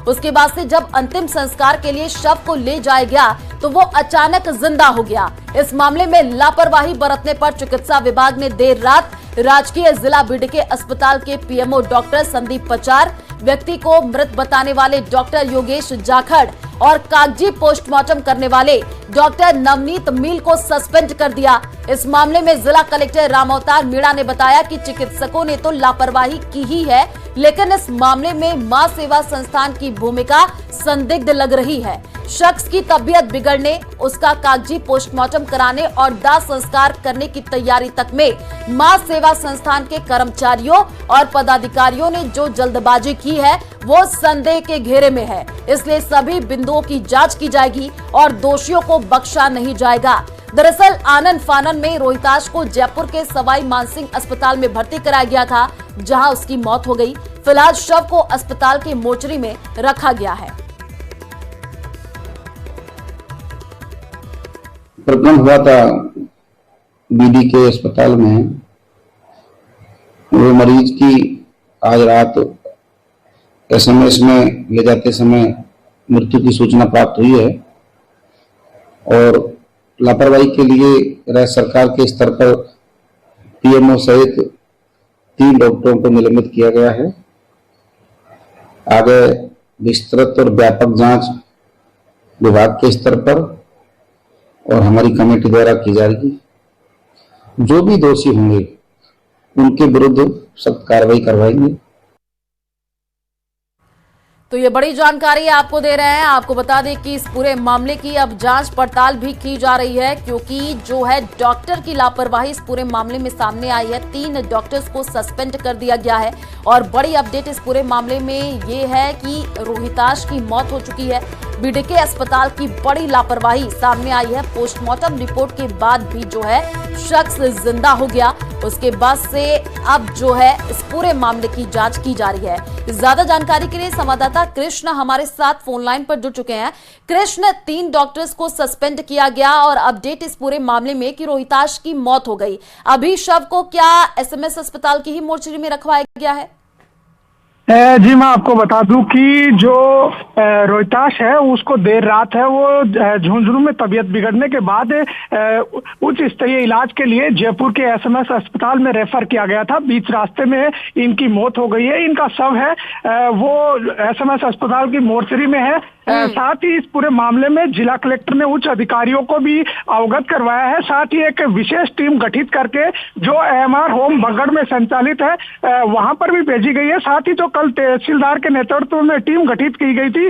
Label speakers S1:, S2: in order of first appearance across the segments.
S1: उसके बाद से जब अंतिम संस्कार के लिए शव को ले जाया गया तो वो अचानक जिंदा हो गया। इस मामले में लापरवाही बरतने पर चिकित्सा विभाग ने देर रात राजकीय जिला बीडीके अस्पताल के पीएमओ डॉक्टर संदीप पचार, व्यक्ति को मृत बताने वाले डॉक्टर योगेश जाखड़ और कागजी पोस्टमार्टम करने वाले डॉक्टर नवनीत मील को सस्पेंड कर दिया। इस मामले में जिला कलेक्टर रामअवतार मीणा ने बताया कि चिकित्सकों ने तो लापरवाही की ही है, लेकिन इस मामले में मां सेवा संस्थान की भूमिका संदिग्ध लग रही है। शख्स की तबीयत बिगड़ने, उसका कागजी पोस्टमार्टम कराने और दाह संस्कार करने की तैयारी तक में मां सेवा संस्थान के कर्मचारियों और पदाधिकारियों ने जो जल्दबाजी की है वो संदेह के घेरे में है। इसलिए सभी बिंदुओं की जांच की जाएगी और दोषियों को बख्शा नहीं जाएगा। दरअसल आनन फानन में रोहिताश को जयपुर के सवाई मानसिंह अस्पताल में भर्ती कराया गया था, जहां उसकी मौत हो गई। फिलहाल शव को अस्पताल के मोर्चरी में रखा गया है।
S2: प्रकरण हुआ था बीडीके अस्पताल में। वो मरीज की आज रात एसएमएस में ले जाते समय मृत्यु की सूचना प्राप्त हुई है और लापरवाही के लिए राज्य सरकार के स्तर पर पीएमओ सहित 3 डॉक्टरों को निलंबित किया गया है। आगे विस्तृत और व्यापक जांच विभाग के स्तर पर और हमारी कमेटी द्वारा की जाएगी। जो भी दोषी होंगे उनके विरुद्ध सख्त कार्रवाई करवाएंगे।
S1: तो ये बड़ी जानकारी आपको दे रहे हैं। आपको बता दें कि इस पूरे मामले की अब जांच पड़ताल भी की जा रही है, क्योंकि जो है डॉक्टर की लापरवाही इस पूरे मामले में सामने आई है। 3 डॉक्टर्स को सस्पेंड कर दिया गया है और बड़ी अपडेट इस पूरे मामले में ये है कि रोहिताश की मौत हो चुकी है। बीडीके अस्पताल की बड़ी लापरवाही सामने आई है। पोस्टमार्टम रिपोर्ट के बाद भी जो है शख्स जिंदा हो गया। उसके बाद से अब जो है इस पूरे मामले की जांच की जा रही है। ज्यादा जानकारी के लिए संवाददाता कृष्ण हमारे साथ फोन लाइन पर जुड़ चुके हैं। कृष्ण, 3 डॉक्टर्स को सस्पेंड किया गया और अपडेट इस पूरे मामले में कि रोहिताश की मौत हो गई। अभी शव को क्या एसएमएस अस्पताल की ही मोर्चरी में रखवाया गया है?
S3: जी मैं आपको बता दूं कि जो रोहिताश है उसको देर रात है वो झुंझुनू में तबीयत बिगड़ने के बाद उच्च स्तरीय इलाज के लिए जयपुर के एसएमएस अस्पताल में रेफर किया गया था। बीच रास्ते में इनकी मौत हो गई है। इनका शव है वो एसएमएस अस्पताल की मोर्चरी में है। साथ ही इस पूरे मामले में जिला कलेक्टर ने उच्च अधिकारियों को भी अवगत करवाया है। साथ ही एक विशेष टीम गठित करके जो एमआर होम बगड़ में संचालित है वहां पर भी भेजी गई है। साथ ही जो कल तहसीलदार के नेतृत्व में टीम गठित की गई थी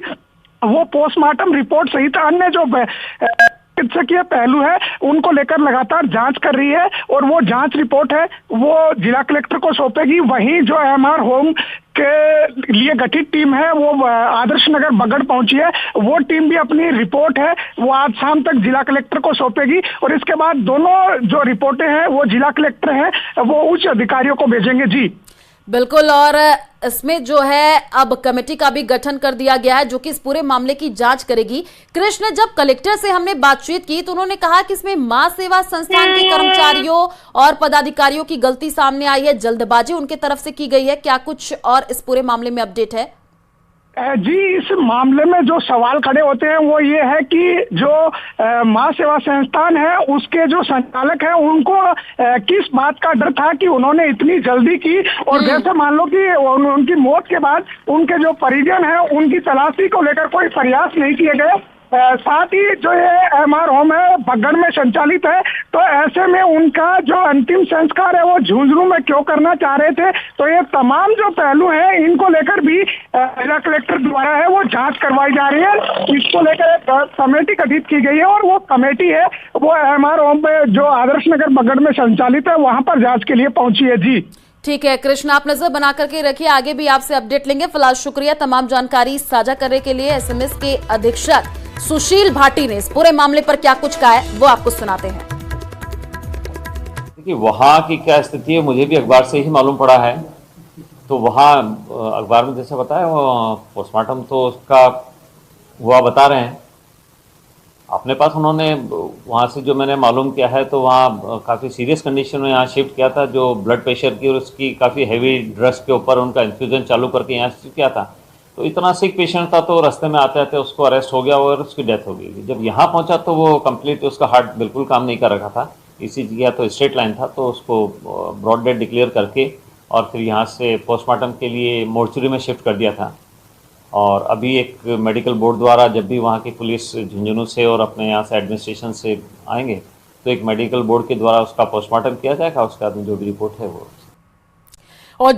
S3: वो पोस्टमार्टम रिपोर्ट सहित अन्य जो चिकित्सकीय पहलू है उनको लेकर लगातार जांच कर रही है और वो जांच रिपोर्ट है वो जिला कलेक्टर को सौंपेगी। वहीं जो एमआर होम के लिए गठित टीम है वो आदर्श नगर बगड़ पहुंची है। वो टीम भी अपनी रिपोर्ट है वो आज शाम तक जिला कलेक्टर को सौंपेगी और इसके बाद दोनों जो रिपोर्टें हैं वो जिला कलेक्टर हैं वो उच्च अधिकारियों को भेजेंगे। जी
S1: बिल्कुल, और इसमें जो है अब कमेटी का भी गठन कर दिया गया है जो कि इस पूरे मामले की जांच करेगी। कृष्ण, जब कलेक्टर से हमने बातचीत की तो उन्होंने कहा कि इसमें मां सेवा संस्थान के कर्मचारियों और पदाधिकारियों की गलती सामने आई है, जल्दबाजी उनके तरफ से की गई है। क्या कुछ और इस पूरे मामले में अपडेट है?
S3: जी इस मामले में जो सवाल खड़े होते हैं वो ये है कि जो मां सेवा संस्थान है उसके जो संचालक है उनको किस बात का डर था कि उन्होंने इतनी जल्दी की और जैसे मान लो कि उनकी मौत के बाद उनके जो परिजन है उनकी तलाशी को लेकर कोई प्रयास नहीं किए गए। साथ ही जो ये एमआर होम है बगड़ में संचालित है तो ऐसे में उनका जो अंतिम संस्कार है वो झुंझुनू में क्यों करना चाह रहे थे। तो ये तमाम जो पहलू हैं इनको लेकर भी जिला कलेक्टर द्वारा है वो जांच करवाई जा रही है। इसको लेकर एक कमेटी गठित की गई है और वो कमेटी है वो एमआर होम पे जो आदर्श नगर बगड़ में संचालित है वहां पर जांच के लिए पहुंची है। जी
S1: ठीक है कृष्ण, आप नजर बना करके रखिए, आगे भी आपसे अपडेट लेंगे। फिलहाल शुक्रिया तमाम जानकारी साझा करने के लिए। एसएमएस के अधीक्षक सुशील भाटी ने इस पूरे मामले पर क्या कुछ कहा है वो आपको सुनाते हैं।
S4: देखिए वहाँ की क्या स्थिति है मुझे भी अखबार से ही मालूम पड़ा है। तो वहाँ अखबार में जैसे बताया पोस्टमार्टम तो उसका हुआ बता रहे हैं अपने पास। उन्होंने वहाँ से जो मैंने मालूम किया है तो वहाँ काफ़ी सीरियस कंडीशन में यहाँ शिफ्ट किया था, जो ब्लड प्रेशर की और उसकी काफ़ी हैवी ड्रग्स के ऊपर उनका इन्फ्यूजन चालू करके यहाँ शिफ्ट किया था। तो इतना सिक पेशेंट था तो रास्ते में आते आते उसको अरेस्ट हो गया और उसकी डेथ हो गई। जब यहाँ पहुंचा तो वो कंप्लीट उसका हार्ट बिल्कुल काम नहीं कर रखा था, ईसीजी किया तो स्ट्रेट लाइन था, तो उसको ब्रॉड डेड डिक्लेयर करके और फिर यहाँ से पोस्टमार्टम के लिए मोर्चरी में शिफ्ट कर दिया था। और अभी एक मेडिकल बोर्ड द्वारा जब भी वहाँ की पुलिस झुंझुनू से और अपने यहाँ से एडमिनिस्ट्रेशन से आएंगे तो एक मेडिकल बोर्ड के द्वारा उसका पोस्टमार्टम किया जाएगा, उसके बाद में जो भी रिपोर्ट है वो
S1: और